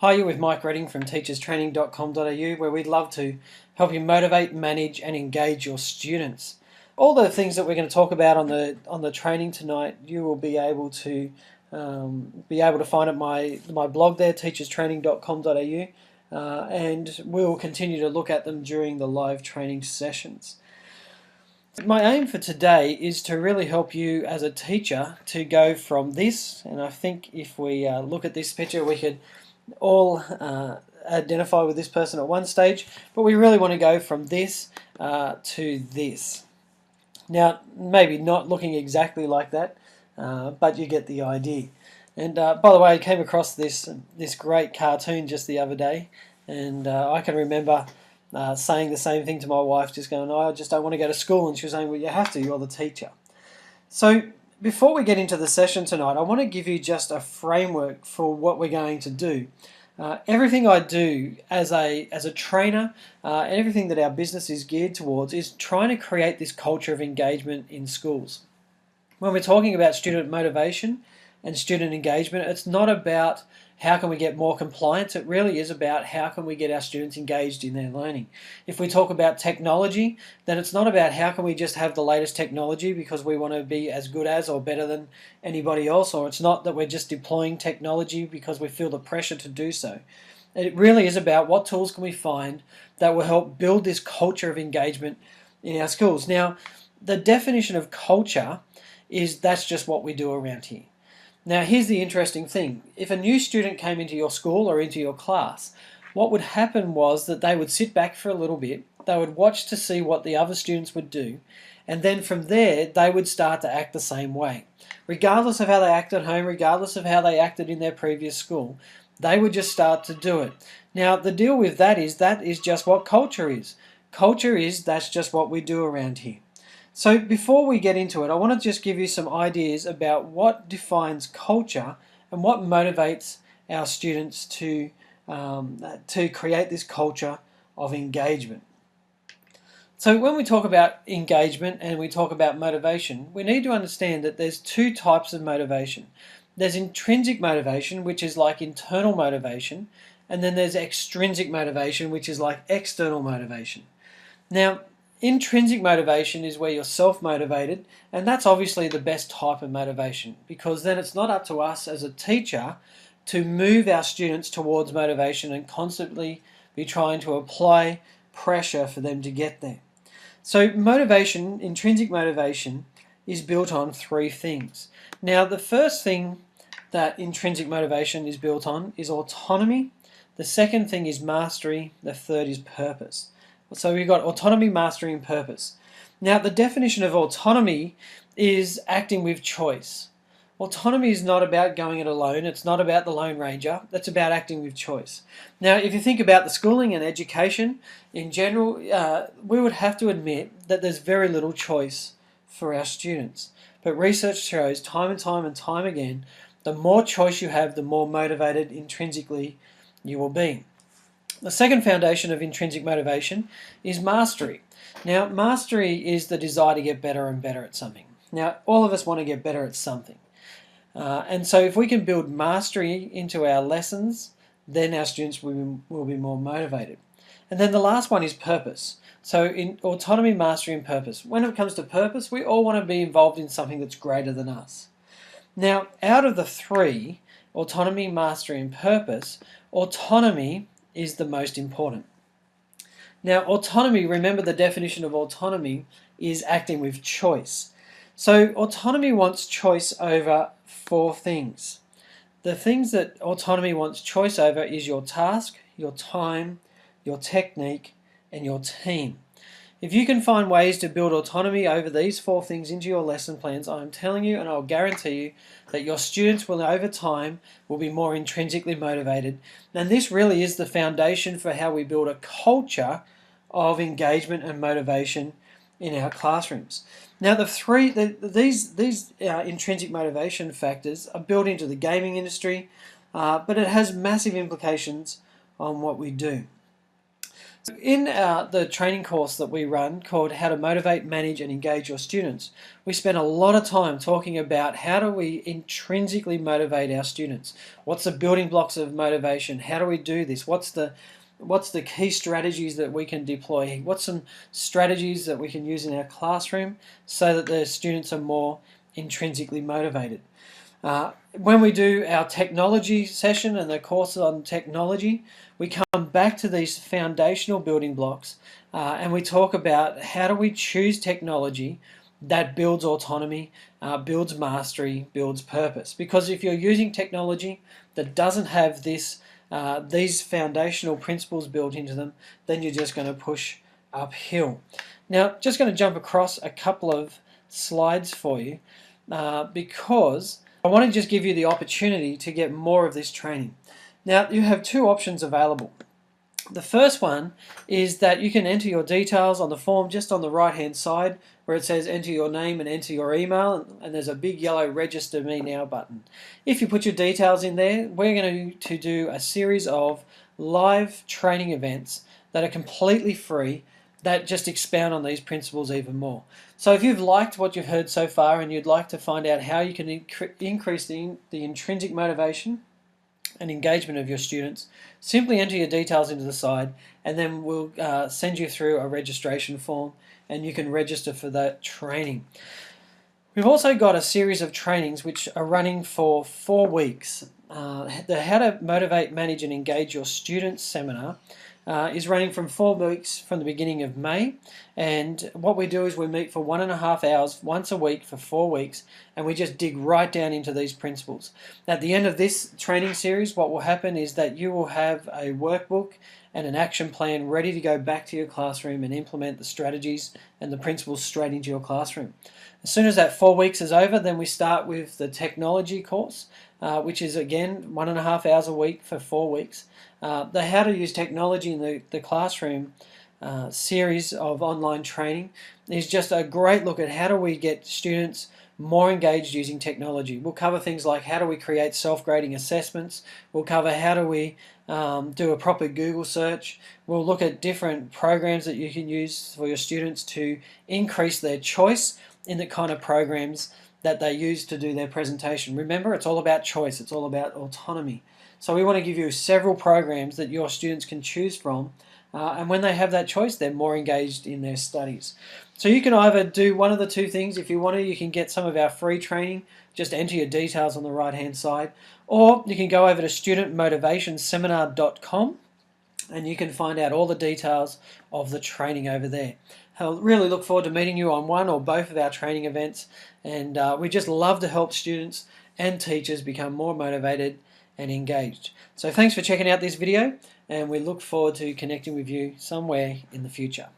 Hi, you're with Mike Redding from teacherstraining.com.au, where we'd love to help you motivate, manage and engage your students. All the things that we're going to talk about on the training tonight, you will be able to find at my blog there, teacherstraining.com.au, and we'll continue to look at them during the live training sessions. My aim for today is to really help you as a teacher to go from this, and I think if we look at this picture, we could all identify with this person at one stage, but we really want to go from this to this. Now, maybe not looking exactly like that, but you get the idea. And by the way, I came across this great cartoon just the other day, and I can remember saying the same thing to my wife, just going, I just don't want to go to school, and she was saying, well, you have to, you're the teacher. So before we get into the session tonight, I want to give you just a framework for what we're going to do. Everything I do as a trainer and everything that our business is geared towards is trying to create this culture of engagement in schools. When we're talking about student motivation and student engagement, it's not about how can we get more compliance, it really is about how can we get our students engaged in their learning. If we talk about technology, then it's not about how can we just have the latest technology because we want to be as good as or better than anybody else, or it's not that we're just deploying technology because we feel the pressure to do so. It really is about what tools can we find that will help build this culture of engagement in our schools. Now, the definition of culture is that's just what we do around here. Now, here's the interesting thing. If a new student came into your school or into your class, what would happen was that they would sit back for a little bit, they would watch to see what the other students would do, and then from there, they would start to act the same way. Regardless of how they act at home, regardless of how they acted in their previous school, they would just start to do it. Now, the deal with that is just what culture is. Culture is that's just what we do around here. So before we get into it, I want to just give you some ideas about what defines culture and what motivates our students to create this culture of engagement. So when we talk about engagement and we talk about motivation, we need to understand that there's two types of motivation. There's intrinsic motivation, which is like internal motivation, and then there's extrinsic motivation, which is like external motivation. Now, intrinsic motivation is where you're self-motivated, and that's obviously the best type of motivation because then it's not up to us as a teacher to move our students towards motivation and constantly be trying to apply pressure for them to get there. So motivation, intrinsic motivation, is built on three things. Now, the first thing that intrinsic motivation is built on is autonomy. The second thing is mastery. The third is purpose. So we've got autonomy, mastery, and purpose. Now, the definition of autonomy is acting with choice. Autonomy is not about going it alone. It's not about the Lone Ranger. That's about acting with choice. Now, if you think about the schooling and education in general, we would have to admit that there's very little choice for our students. But research shows time and time again, the more choice you have, the more motivated intrinsically you will be. The second foundation of intrinsic motivation is mastery. Now, mastery is the desire to get better and better at something. Now, all of us want to get better at something. And so if we can build mastery into our lessons, then our students will be more motivated. And then the last one is purpose. So in autonomy, mastery, and purpose. When it comes to purpose, we all want to be involved in something that's greater than us. Now, out of the three, autonomy, mastery, and purpose, autonomy is the most important. Now, autonomy, remember the definition of autonomy is acting with choice. So autonomy wants choice over four things. The things that autonomy wants choice over is your task, your time, your technique, and your team. If you can find ways to build autonomy over these four things into your lesson plans, I'm telling you and I'll guarantee you that your students will over time will be more intrinsically motivated. And this really is the foundation for how we build a culture of engagement and motivation in our classrooms. Now, these intrinsic motivation factors are built into the gaming industry, but it has massive implications on what we do. In the training course that we run called How to Motivate, Manage and Engage Your Students, we spend a lot of time talking about how do we intrinsically motivate our students. What's the building blocks of motivation? How do we do this? What's the key strategies that we can deploy? What's some strategies that we can use in our classroom so that the students are more intrinsically motivated? When we do our technology session and the course on technology, we come back to these foundational building blocks and we talk about how do we choose technology that builds autonomy, builds mastery, builds purpose. Because if you're using technology that doesn't have these foundational principles built into them, then you're just going to push uphill. Now, just going to jump across a couple of slides for you because I want to just give you the opportunity to get more of this training. Now, you have two options available. The first one is that you can enter your details on the form just on the right hand side where it says enter your name and enter your email, and there's a big yellow register me now button. If you put your details in there, we're going to do a series of live training events that are completely free that just expound on these principles even more. So if you've liked what you've heard so far and you'd like to find out how you can increase the intrinsic motivation and engagement of your students, simply enter your details into the side and then we'll send you through a registration form and you can register for that training. We've also got a series of trainings which are running for 4 weeks. The How to Motivate, Manage and Engage Your Students seminar is running from 4 weeks from the beginning of May, and what we do is we meet for 1.5 hours once a week for 4 weeks and we just dig right down into these principles. At the end of this training series, what will happen is that you will have a workbook and an action plan ready to go back to your classroom and implement the strategies and the principles straight into your classroom. As soon as that 4 weeks is over, then we start with the technology course, which is again 1.5 hours a week for 4 weeks. The How to Use Technology in the Classroom series of online training is just a great look at how do we get students more engaged using technology. We'll cover things like how do we create self-grading assessments. We'll cover how do we do a proper Google search. We'll look at different programs that you can use for your students to increase their choice in the kind of programs that they use to do their presentation. Remember, it's all about choice. It's all about autonomy. So we want to give you several programs that your students can choose from, and when they have that choice, they're more engaged in their studies. So you can either do one of the two things. If you want to, you can get some of our free training. Just enter your details on the right-hand side. Or you can go over to studentmotivationseminar.com and you can find out all the details of the training over there. I really look forward to meeting you on one or both of our training events, and we just love to help students and teachers become more motivated and engaged. So thanks for checking out this video, and we look forward to connecting with you somewhere in the future.